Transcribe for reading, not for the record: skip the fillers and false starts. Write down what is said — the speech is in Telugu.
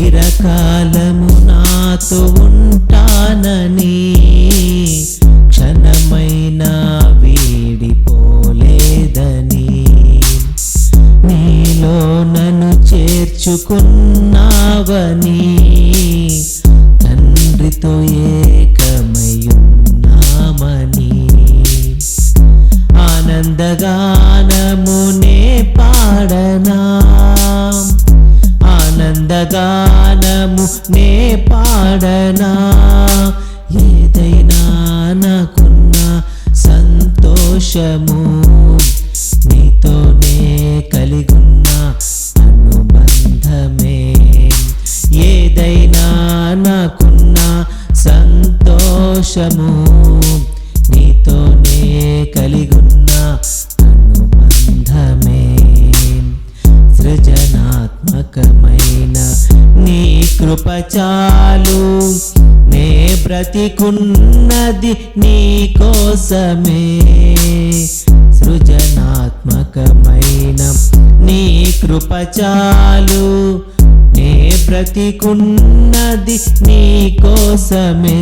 చిరకాలము నాతో ఉంటానని క్షణమైనా వీడిపోలేదని నీలో నన్ను చేర్చుకున్నావని తండ్రితో ఏకమయున్నామని ఆనందగానమునే పాడనా ఆనందగానము నే పాడనా ఏదైనా నాకున్న సంతోషము నీతోనే కలిగున్న అనుబంధమే ఏదైనా నాకున్న సంతోషము నీతోనే కలిగున్న అనుబంధమే సృజనాత్మకమైన నీ కృప చాలు నే బ్రతికున్నది నీ కోసమే సృజనాత్మకమైన నీ కృప చాలు నే బ్రతికున్నది నీ కోసమే